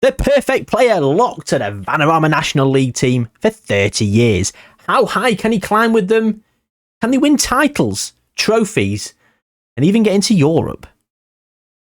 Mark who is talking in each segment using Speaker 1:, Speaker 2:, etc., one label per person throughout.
Speaker 1: The perfect player locked to the Vanarama National League team for 30 years. How high can he climb with them? Can they win titles, trophies, and even get into Europe?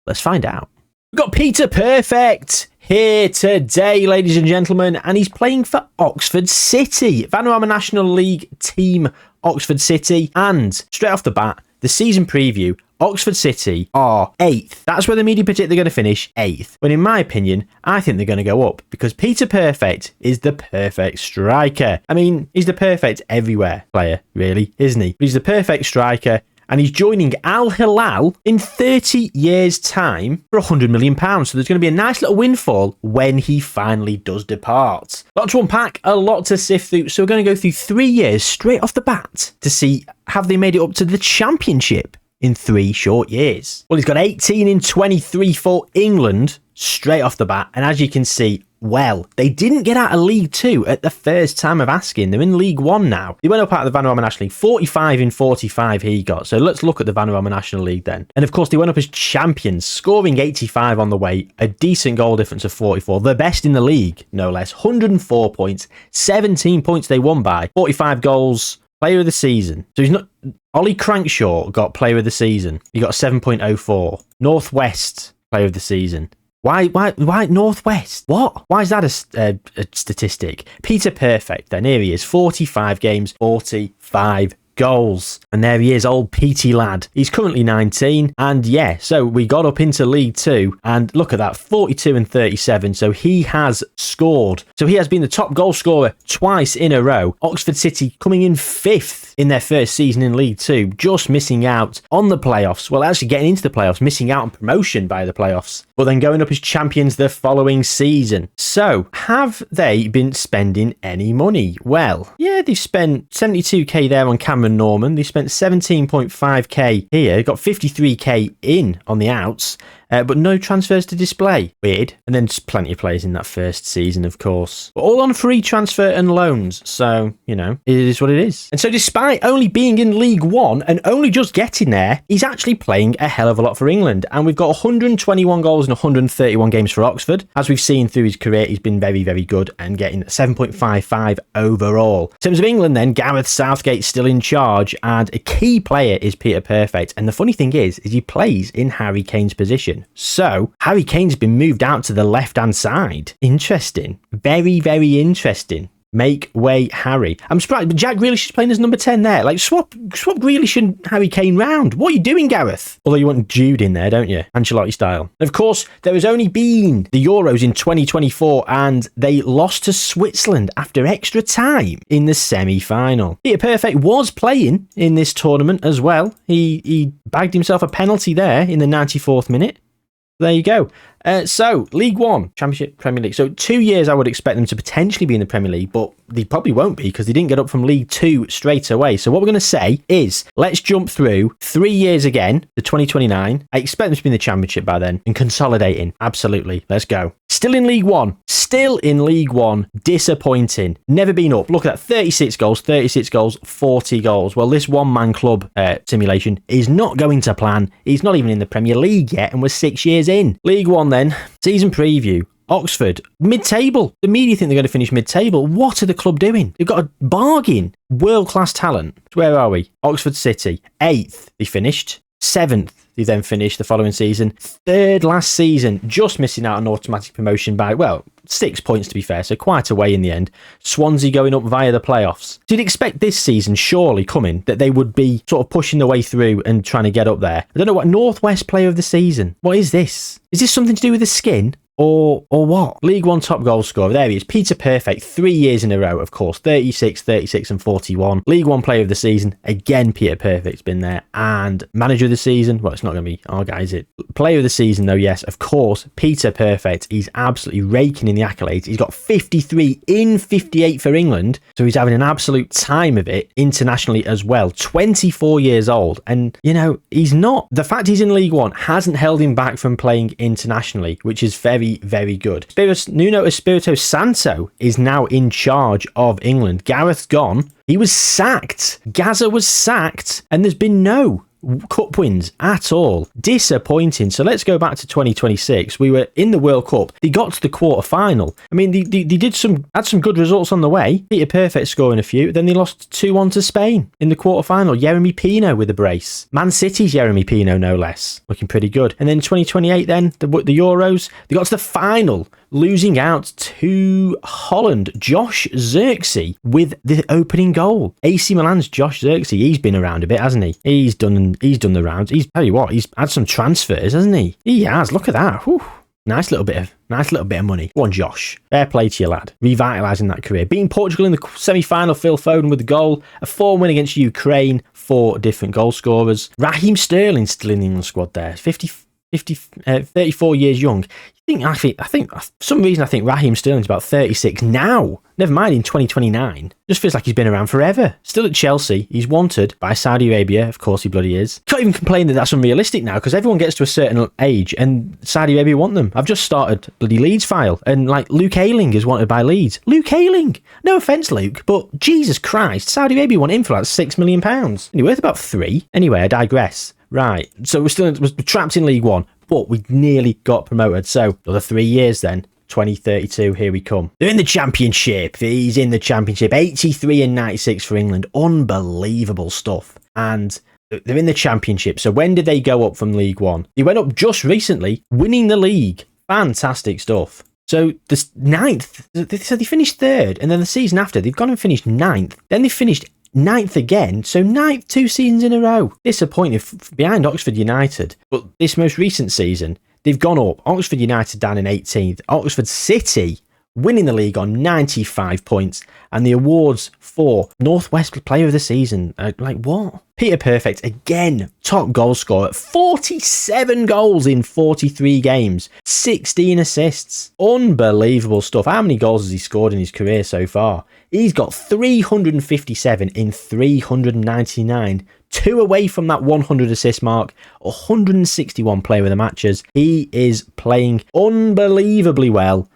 Speaker 1: Let's find out. We've got Peter Perfect here today, ladies and gentlemen, and he's playing for Oxford City. Vanarama National League team Oxford City. And straight off the bat, the season preview, Oxford City are 8th. That's where the media predict they're going to finish, 8th. But in my opinion, I think they're going to go up because Peter Perfect is the perfect striker. I mean, he's the perfect everywhere player, really, isn't he? But he's the perfect striker. And he's joining Al Hilal in 30 years' time for £100 million. So there's going to be a nice little windfall when he finally does depart. A lot to unpack, a lot to sift through. So we're going to go through 3 years straight off the bat to see have they made it up to the championship in 3 short years. Well, he's got 18 in 23 for England straight off the bat. And as you can see, well, they didn't get out of League 2 at the first time of asking. They're in League 1 now. They went up out of the Vanarama National League. 45 in 45 he got. So let's look at the Vanarama National League then. And of course, they went up as champions, scoring 85 on the way, a decent goal difference of 44. The best in the league, no less. 104 points, 17 points they won by, 45 goals. Player of the season. So he's not... Ollie Crankshaw got player of the season. He got a 7.04. Northwest player of the season. Why Northwest? What? Why is that a statistic? Peter Perfect, then here he is, 45 games, 45 goals. And there he is, old Petey lad. He's currently 19. And yeah, so we got up into League 2. And look at that, 42 and 37. So he has scored. So he has been the top goal scorer twice in a row. Oxford City coming in 5th in their first season in League 2. Just missing out on the playoffs. Well, actually getting into the playoffs. Missing out on promotion by the playoffs. But then going up as champions the following season. So, have they been spending any money? Well, yeah, they've spent 72k there on Cameron Norman. They spent 17.5k here. Got 53k in on the outs. But no transfers to display. Weird. And then just plenty of players in that first season, of course. But all on free transfer and loans. So, you know, it is what it is. And so despite only being in League 1 and only just getting there, he's actually playing a hell of a lot for England. And we've got 121 goals in 131 games for Oxford. As we've seen through his career, he's been very, very good and getting 7.55 overall. In terms of England then, Gareth Southgate's still in charge and a key player is Peter Perfect. And the funny thing is he plays in Harry Kane's position. So, Harry Kane's been moved out to the left-hand side. Interesting. Very, very interesting. Make way, Harry. I'm surprised, but Jack Grealish is playing as number 10 there. Like, swap Grealish and Harry Kane round. What are you doing, Gareth? Although you want Jude in there, don't you? Ancelotti style. And of course, there has only been the Euros in 2024, and they lost to Switzerland after extra time in the semi-final. Peter Perfect was playing in this tournament as well. He bagged himself a penalty there in the 94th minute. There you go. So, League 1, Championship, Premier League. So, 2 years I would expect them to potentially be in the Premier League, but they probably won't be because they didn't get up from League 2 straight away. So, what we're going to say is, let's jump through 3 years again to 2029. I expect them to be in the Championship by then and consolidating. Absolutely. Let's go. Still in League 1. Still in League 1. Disappointing. Never been up. Look at that. 36 goals, 40 goals. Well, this one-man club simulation is not going to plan. He's not even in the Premier League yet, and we're 6 years in. League 1 then. Season preview. Oxford, mid-table. The media think they're going to finish mid-table. What are the club doing? They've got a bargain. World-class talent. Where are we? Oxford City. 8th. They finished. 7th. They then finished the following season. 3rd last season. Just missing out on automatic promotion by, well, 6 points to be fair. So quite a way in the end. Swansea going up via the playoffs. So you'd expect this season, surely coming, that they would be sort of pushing their way through and trying to get up there. I don't know what. Northwest player of the season. What is this? Is this something to do with the skin? Or what? League 1 top goal scorer. There he is. Peter Perfect. 3 years in a row, of course. 36, 36 and 41. League 1 player of the season. Again, Peter Perfect's been there. And manager of the season. Well, it's not going to be our guy, is it? Player of the season, though, yes. Of course, Peter Perfect. He's absolutely raking in the accolades. He's got 53 in 58 for England. So he's having an absolute time of it internationally as well. 24 years old. And, you know, he's not... The fact he's in League 1 hasn't held him back from playing internationally, which is very, very good. Nuno Espirito Santo is now in charge of England. Gareth's gone. He was sacked. Gaza was sacked. And there's been no cup wins at all. Disappointing. So let's go back to 2026. We were in the World Cup. They got to the quarter final. I mean, they had some good results on the way. Peter Perfect scoring a few. Then they lost 2-1 to Spain in the quarter final. Jeremy Pino with a brace. Man City's Jeremy Pino, no less. Looking pretty good. And then 2028 then, the Euros, they got to the final, losing out to Holland. Josh Zirkzee with the opening goal. AC Milan's Josh Zirkzee, he's been around a bit, hasn't he? He's done the rounds. Tell you what, he's had some transfers, hasn't he? He has. Look at that. Whew. Nice little bit of money. Go on, Josh. Fair play to you, lad. Revitalising that career. Beating Portugal in the semi-final, Phil Foden with the goal. A 4 win against Ukraine. 4 different goal scorers. Raheem Sterling still in the England squad there. 34 years young. I think for some reason I think Raheem Sterling's about 36 now. Never mind in 2029. Just feels like he's been around forever. Still at Chelsea. He's wanted by Saudi Arabia. Of course he bloody is. Can't even complain that that's unrealistic now because everyone gets to a certain age and Saudi Arabia want them. I've just started bloody Leeds file and like Luke Ayling is wanted by Leeds. Luke Ayling! No offence, Luke, but Jesus Christ, Saudi Arabia want him for like £6 million. And he's worth about 3. Anyway, I digress. Right, so we're trapped in League One, but we nearly got promoted. So another 3 years then, 2032, here we come. They're in the Championship. He's in the Championship. 83 and 96 for England. Unbelievable stuff. And they're in the Championship. So when did they go up from League One? They went up just recently, winning the league. Fantastic stuff. So the ninth, so they finished 3rd, and then the season after, they've gone and finished 9th. Then they finished 9th again, so 9th 2 seasons in a row. Disappointing behind Oxford United. But this most recent season, they've gone up. Oxford United down in 18th. Oxford City winning the league on 95 points. And the awards for Northwest Player of the Season. Like what? Peter Perfect, again, top goal scorer. 47 goals in 43 games. 16 assists. Unbelievable stuff. How many goals has he scored in his career so far? He's got 357 in 399. 2 away from that 100 assist mark. 161 player of the matches. He is playing unbelievably well.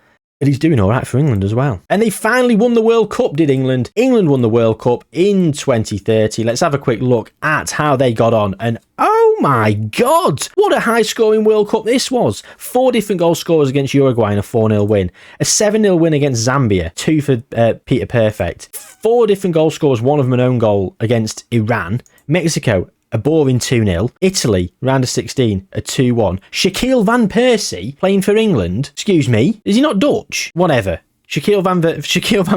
Speaker 1: But he's doing all right for England as well. And they finally won the World Cup, did England? England won the World Cup in 2030. Let's have a quick look at how they got on. And oh my God, what a high-scoring World Cup this was. 4 different goal scorers against Uruguay in a 4-0 win. A 7-0 win against Zambia. 2 for Peter Perfect. 4 different goal scorers, one of them an own goal against Iran. Mexico, a boring 2-0. Italy, round of 16, a 2-1. Shaquille Van Persie playing for England. Excuse me, is he not Dutch? Whatever. Shaquille Van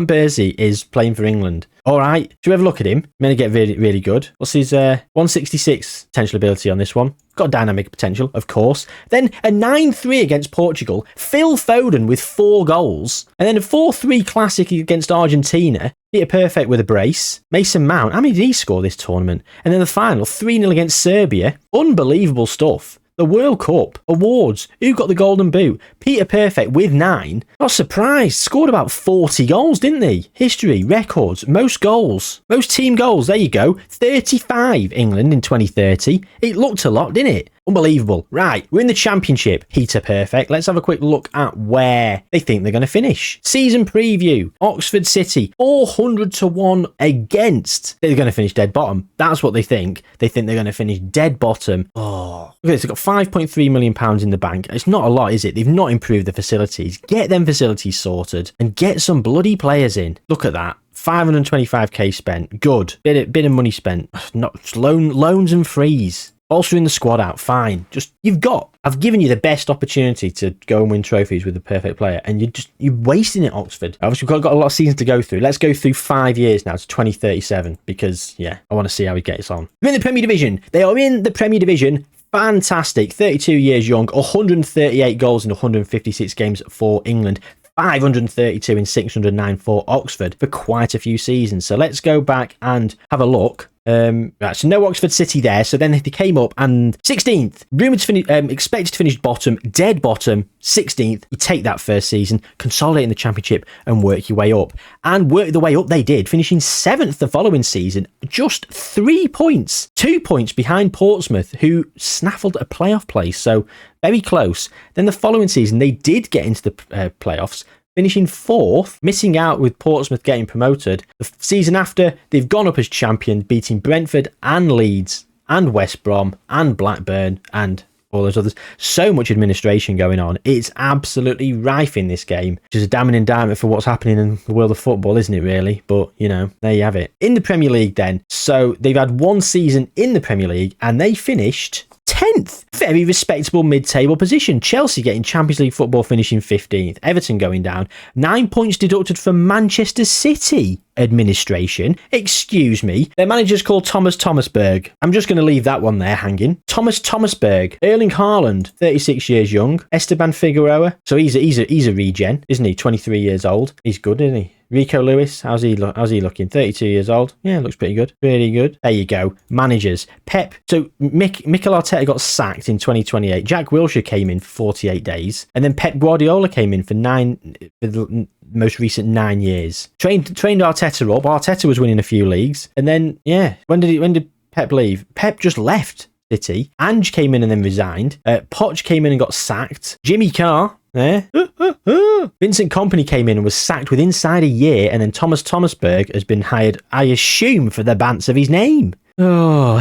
Speaker 1: Persie is playing for England. All right, do you ever look at him? Going to get really, really good. What's his 166 potential ability on this one? Got dynamic potential, of course. Then a 9-3 against Portugal. Phil Foden with 4 goals. And then a 4-3 classic against Argentina. Peter Perfect with a brace. Mason Mount, how many did he score this tournament? And then the final, 3-0 against Serbia. Unbelievable stuff. The World Cup awards. Who got the Golden Boot? Peter Perfect with 9. Not surprised. Scored about 40 goals, didn't he? History, records, most goals. Most team goals. There you go. 35 England in 2030. It looked a lot, didn't it? Unbelievable. Right, we're in the Championship. Peter Perfect. Let's have a quick look at where they think they're going to finish. Season preview. Oxford City. 400-1 against. They're going to finish dead bottom. That's what they think. They think they're going to finish dead bottom. Oh. Look at this. They've got £5.3 million in the bank. It's not a lot, is it? They've not improved the facilities. Get them facilities sorted and get some bloody players in. Look at that. 525k spent. Good. Bit of money spent. Not loans and frees. Bolstering the squad out, fine. Just I've given you the best opportunity to go and win trophies with the perfect player, and you're wasting it, Oxford. Obviously, we've got a lot of seasons to go through. Let's go through 5 years now to 2037 because I want to see how he gets on. They're in the Premier Division. They are in the Premier Division. Fantastic. 32 years young. 138 goals in 156 games for England. 532 in 609 for Oxford for quite a few seasons. So let's go back and have a look. Right, so no Oxford City there. So then they came up and 16th. Rumoured to finish, expected to finish bottom, dead bottom, 16th. You take that first season, consolidate in the Championship and work your way up. And work the way up they did, finishing 7th the following season, just 3 points. 2 points behind Portsmouth, who snaffled a playoff place. So very close. Then the following season, they did get into the playoffs, finishing 4th, missing out with Portsmouth getting promoted. The season after, they've gone up as champion, beating Brentford and Leeds. and West Brom and Blackburn and all those others. So much administration going on. It's absolutely rife in this game, which is a damning indictment for what's happening in the world of football, isn't it, really? But, you know, there you have it. In the Premier League then, so they've had one season in the Premier League and they finished 10th. Very respectable mid-table position. Chelsea getting Champions League football, finishing 15th. Everton going down. 9 points deducted from Manchester City administration. Excuse me. Their manager's called Thomas Thomasberg. I'm just going to leave that one there hanging. Thomas Thomasberg. Erling Haaland, 36 years young. Esteban Figueroa. So he's a regen, isn't he? 23 years old. He's good, isn't he? Rico Lewis, how's he looking? 32 years old. Yeah, looks pretty good. Really good. There you go. Managers. Pep. So Mikel Arteta got sacked in 2028. Jack Wilshere came in for 48 days. And then Pep Guardiola came in for the most recent 9 years. Trained Arteta up. Arteta was winning a few leagues. And then, yeah, when did Pep leave? Pep just left City. Ange came in and then resigned. Poch came in and got sacked. Jimmy Carr. Vincent Kompany came in and was sacked within inside a year, and then Thomas Thomasberg has been hired, I assume, for the bants of his name. Oh,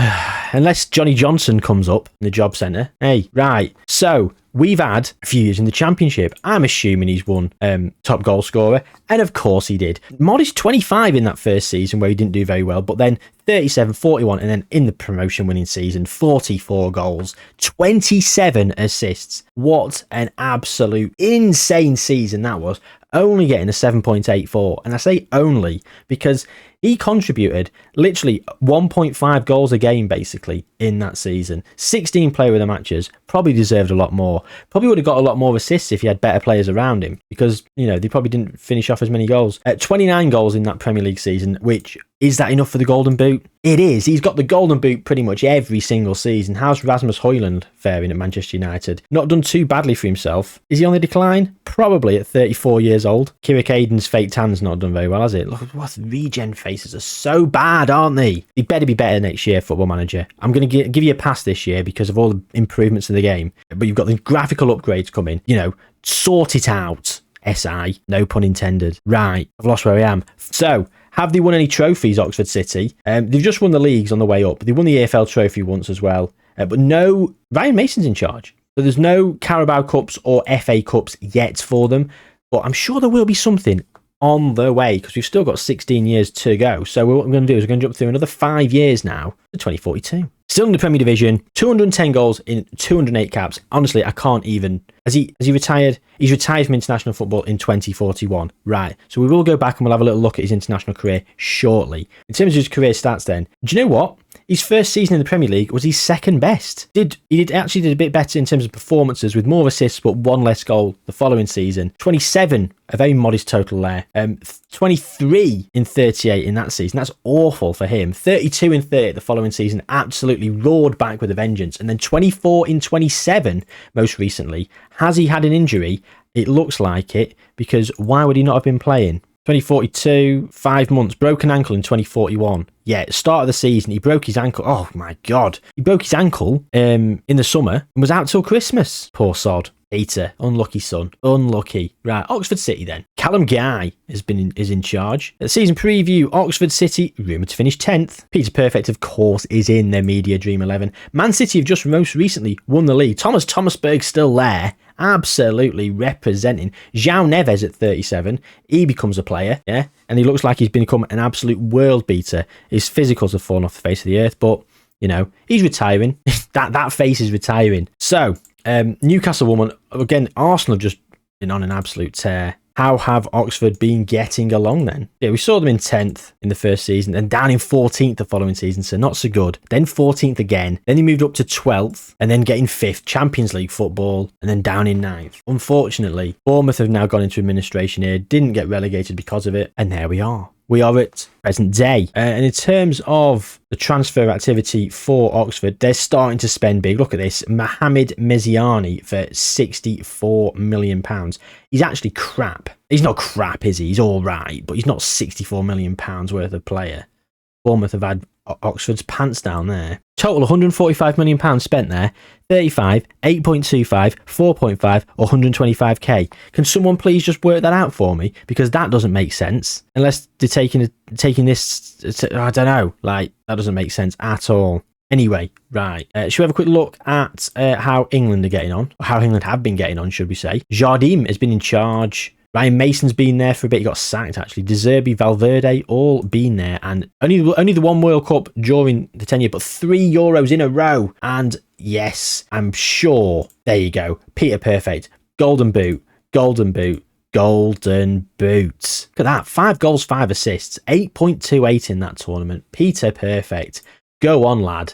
Speaker 1: unless Johnny Johnson comes up in the job centre. Hey, right. So we've had a few years in the Championship. I'm assuming he's won top goal scorer, and of course he did. Modest 25 in that first season where he didn't do very well, but then 37, 41, and then in the promotion winning season, 44 goals, 27 assists. What an absolute insane season that was. Only getting a 7.84, and I say only because he contributed literally 1.5 goals a game basically in that season. 16 player of the matches, probably deserved a lot more. Probably would have got a lot more assists if he had better players around him, because, you know, they probably didn't finish off as many goals. 29 goals in that Premier League season, which, is that enough for the Golden Boot? It is. He's got the Golden Boot pretty much every single season. How's Rasmus Højlund faring at Manchester United? Not done too badly for himself. Is he on the decline? Probably at 34 years old. Kieran Hayden's fake tan's not done very well, has it? Look, what regen faces are so bad, aren't they? He better be better next year, Football Manager. I'm going to give you a pass this year because of all the improvements in the game. But you've got the graphical upgrades coming. You know, sort it out. SI, no pun intended. Right, I've lost where I am. So, have they won any trophies, Oxford City? They've just won the leagues on the way up. They won the AFL trophy once as well. But no, Ryan Mason's in charge. So there's no Carabao Cups or FA Cups yet for them. But I'm sure there will be something on the way because we've still got 16 years to go. So what we're going to do is we're going to jump through another 5 years now to 2042. Still in the Premier Division, 210 goals in 208 caps. Honestly, I can't even... Has he retired? He's retired from international football in 2041. Right. So we will go back and we'll have a little look at his international career shortly. In terms of his career stats then, do you know what? His first season in the Premier League was his second best. He did a bit better in terms of performances with more assists but one less goal the following season. 27, a very modest total there. 23 in 38 in that season. That's awful for him. 32 in 30 the following season. Absolutely roared back with a vengeance. And then 24 in 27 most recently. Has he had an injury? It looks like it, because why would he not have been playing? 2042, 5 months, broken ankle in 2041. Yeah, at the start of the season, he broke his ankle. Oh my God. He broke his ankle in the summer and was out till Christmas. Poor sod. Hater. Unlucky son. Unlucky. Right, Oxford City then. Callum Guy is in charge. At the season preview, Oxford City, rumoured to finish 10th. Peter Perfect, of course, is in their media dream 11. Man City have just most recently won the league. Thomas Thomasberg's still there. Absolutely representing. João Neves at 37. He becomes a player, yeah? And he looks like he's become an absolute world beater. His physicals have fallen off the face of the earth, but, you know, he's retiring. that face is retiring. So, Newcastle woman, again, Arsenal have just been on an absolute tear. How have Oxford been getting along then? Yeah, we saw them in 10th in the first season and down in 14th the following season, so not so good. Then 14th again. Then they moved up to 12th and then getting 5th, Champions League football, and then down in 9th. Unfortunately, Bournemouth have now gone into administration here, didn't get relegated because of it, and there we are. We are at present day. And in terms of the transfer activity for Oxford, they're starting to spend big. Look at this. Mohamed Meziani for £64 million. He's actually crap. He's not crap, is he? He's all right, but he's not £64 million worth of player. Bournemouth have had Oxford's pants down there. Total £145 million spent there. 35, 8.25, 4.5, or 125k. Can someone please just work that out for me? Because that doesn't make sense. Unless they're taking this, I don't know. Like, that doesn't make sense at all. Anyway, right. Should we have a quick look at how England are getting on? Or how England have been getting on, should we say. Jardim has been in charge. Ryan Mason's been there for a bit. He got sacked, actually. De Zerbi, Valverde, all been there. And only the one World Cup during the tenure, but 3 Euros in a row. And yes, I'm sure. There you go. Peter Perfect. Golden boot. Golden boot. Golden boots. Look at that. 5 goals, 5 assists. 8.28 in that tournament. Peter Perfect. Go on, lad.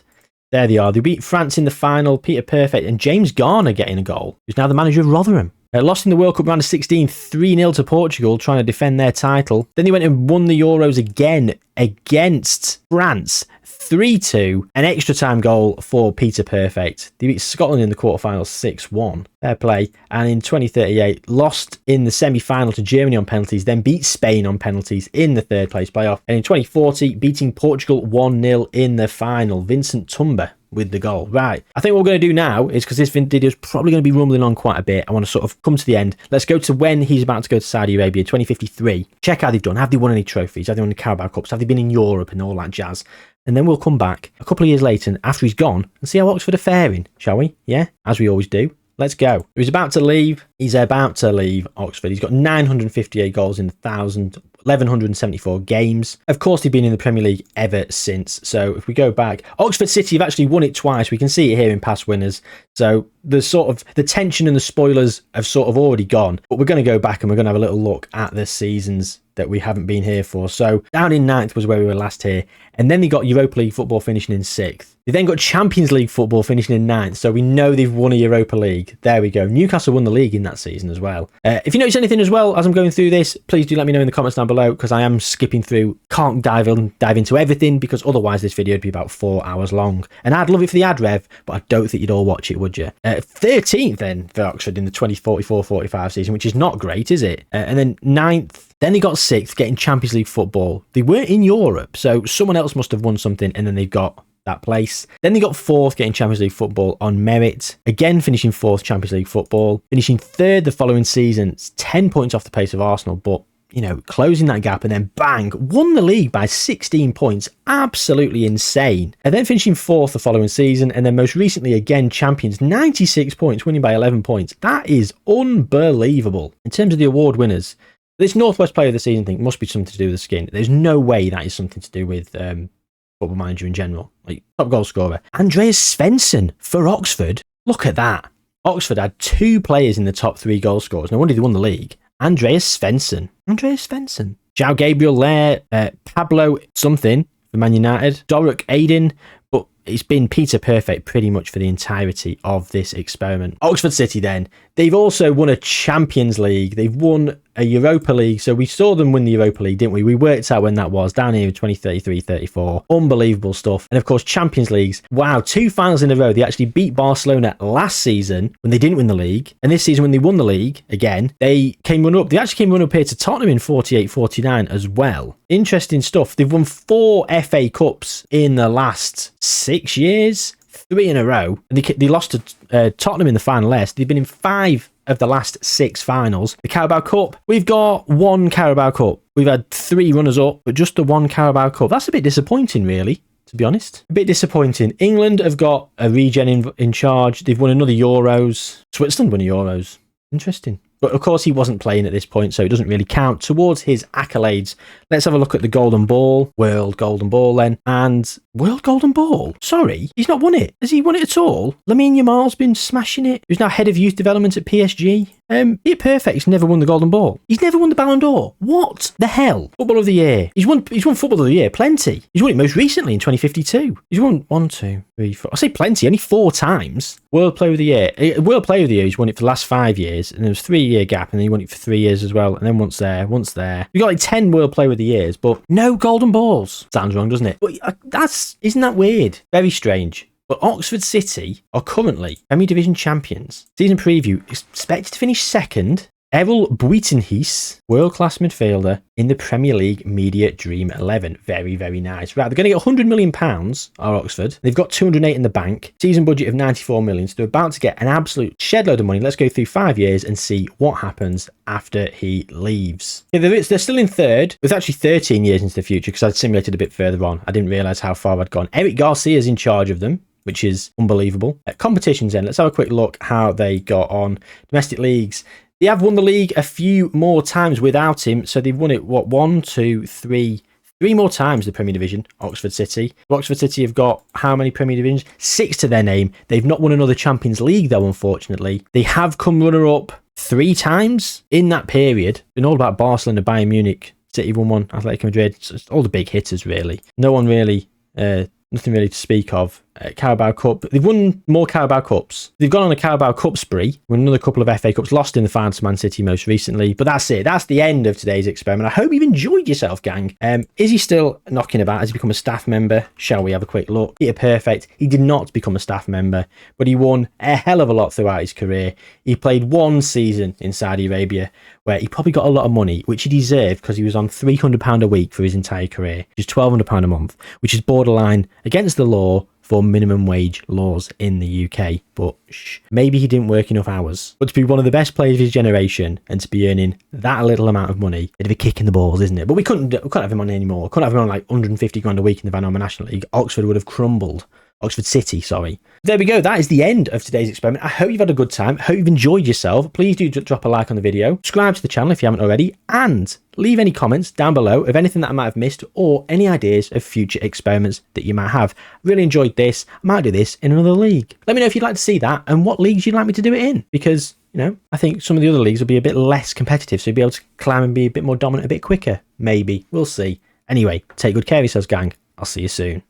Speaker 1: There they are. They beat France in the final. Peter Perfect and James Garner getting a goal, who's now the manager of Rotherham. Lost in the World Cup round of 16, 3-0 to Portugal, trying to defend their title. Then they went and won the Euros again against France, 3-2. An extra time goal for Peter Perfect. They beat Scotland in the quarterfinals 6-1. Fair play. And in 2038, lost in the semi-final to Germany on penalties, then beat Spain on penalties in the 3rd place playoff. And in 2040, beating Portugal 1-0 in the final. Vincent Tumba with the goal. Right. I think what we're going to do now is, because this video is probably going to be rumbling on quite a bit, I want to sort of come to the end. Let's go to when he's about to go to Saudi Arabia, 2053. Check how they've done. Have they won any trophies? Have they won any Carabao Cups? Have they been in Europe and all that jazz? And then we'll come back a couple of years later after he's gone and see how Oxford are faring, shall we? Yeah, as we always do. Let's go. He's about to leave. He's about to leave Oxford. He's got 958 goals in 1,174 games. Of course, they've been in the Premier League ever since. So if we go back, Oxford City have actually won it twice. We can see it here in past winners. So the sort of the tension and the spoilers have sort of already gone. But we're going to go back and we're going to have a little look at the seasons that we haven't been here for. So down in 9th was where we were last here. And then they got Europa League football finishing in 6th. They then got Champions League football finishing in 9th. So we know they've won a Europa League. There we go. Newcastle won the league in that season as well. If you notice anything as well as I'm going through this, please do let me know in the comments down below, because I am skipping through. Can't dive into everything, because otherwise this video would be about 4 hours long. And I'd love it for the ad rev, but I don't think you'd all watch it, would you? 13th then for Oxford in the 2044-45 season, which is not great, is it? And then 9th. Then they got 6th, getting Champions League football. They weren't in Europe, so someone else must have won something, and then they've got that place. Then they got 4th, getting Champions League football on merit. Again, finishing 4th Champions League football. Finishing 3rd the following season. It's 10 points off the pace of Arsenal, but, you know, closing that gap, and then bang, won the league by 16 points. Absolutely insane. And then finishing 4th the following season, and then most recently again champions, 96 points, winning by 11 points. That is unbelievable. In terms of the award winners, this Northwest Player of the Season thing must be something to do with the skin. There's no way that is something to do with Football Manager in general. Like, top goal scorer, Andreas Svensson for Oxford. Look at that. Oxford had 2 players in the top 3 goal scorers. No wonder they won the league. Andreas Svensson. João Gabriel there. Pablo something for Man United. Doruk Aydin. But it's been Peter Perfect pretty much for the entirety of this experiment. Oxford City then. They've also won a Champions League. They've won a Europa League. So we saw them win the Europa League, didn't we? We worked out when that was, down here in 2033-34. Unbelievable stuff. And of course, Champions Leagues. Wow, 2 finals in a row. They actually beat Barcelona last season when they didn't win the league. And this season when they won the league, again, they came run up. They actually came run up here to Tottenham in 48-49 as well. Interesting stuff. They've won 4 FA Cups in the last 6 years. 3 in a row. And they lost to Tottenham in the final last. They've been in 5 of the last 6 finals. The Carabao Cup, we've got 1 Carabao Cup. We've had 3 runners-up, but just the 1 Carabao Cup. That's a bit disappointing, really, to be honest. A bit disappointing. England have got a regen in charge. They've won another Euros. Switzerland won a Euros. Interesting. But of course, he wasn't playing at this point, so it doesn't really count towards his accolades. Let's have a look at the Golden Ball, World Golden Ball then, and World Golden Ball? Sorry, he's not won it. Has he won it at all? Lamine Yamal's been smashing it. He's now head of youth development at PSG. It Perfect's never won the Golden Ball. He's never won the Ballon d'Or. What the hell? Football of the Year. He's won Football of the Year, plenty. He's won it most recently in 2052. He's won 1, 2, 3, 4. I say plenty, only 4 times. World Player of the Year. World Player of the Year, he's won it for the last 5 years, and there was a 3-year gap, and then he won it for 3 years as well, and then once there. We got like 10 World Player of the Years, but no Golden Balls. Sounds wrong, doesn't it? But isn't that weird? Very strange. But Oxford City are currently Premier Division champions. Season preview, expected to finish 2nd. Errol Buitenhuis, world-class midfielder in the Premier League Media Dream 11. Very, very nice. Right, they're going to get £100 million, are Oxford. They've got 208 in the bank. Season budget of 94 million. So they're about to get an absolute shed load of money. Let's go through 5 years and see what happens after he leaves. Yeah, they're still in third. It's actually 13 years into the future because I'd simulated a bit further on. I didn't realise how far I'd gone. Eric Garcia's in charge of them, which is unbelievable. Competitions then. Let's have a quick look how they got on. Domestic leagues. They have won the league a few more times without him. So they've won it, what, 1, 2, 3... 3 more times the Premier Division, Oxford City. Oxford City have got how many Premier Divisions? 6 to their name. They've not won another Champions League, though, unfortunately. They have come runner-up 3 times in that period. Been all about Barcelona, Bayern Munich, City won 1, Atletico Madrid. It's all the big hitters, really. No one really, nothing really to speak of. Carabao Cup. They've won more Carabao Cups. They've gone on a Carabao Cup spree. Won another couple of FA Cups. Lost in the final to Man City most recently. But that's it. That's the end of today's experiment. I hope you've enjoyed yourself, gang. Is he still knocking about? Has he become a staff member? Shall we have a quick look? Peter Perfect. He did not become a staff member, but he won a hell of a lot throughout his career. He played 1 season in Saudi Arabia where he probably got a lot of money, which he deserved because he was on £300 a week for his entire career, which is £1,200 a month, which is borderline against the law for minimum wage laws in the UK. But maybe he didn't work enough hours. But to be one of the best players of his generation and to be earning that little amount of money, it'd be kicking the balls, isn't it? But we couldn't have him on anymore. Couldn't have him on like 150 grand a week in the Vanarama National League. Oxford would have crumbled. Oxford City, sorry. There we go. That is the end of today's experiment. I hope you've had a good time. I hope you've enjoyed yourself. Please do drop a like on the video. Subscribe to the channel if you haven't already. And leave any comments down below of anything that I might have missed or any ideas of future experiments that you might have. Really enjoyed this. I might do this in another league. Let me know if you'd like to see that and what leagues you'd like me to do it in. Because, you know, I think some of the other leagues will be a bit less competitive. So you'll be able to climb and be a bit more dominant a bit quicker. Maybe. We'll see. Anyway, take good care of yourselves, gang. I'll see you soon.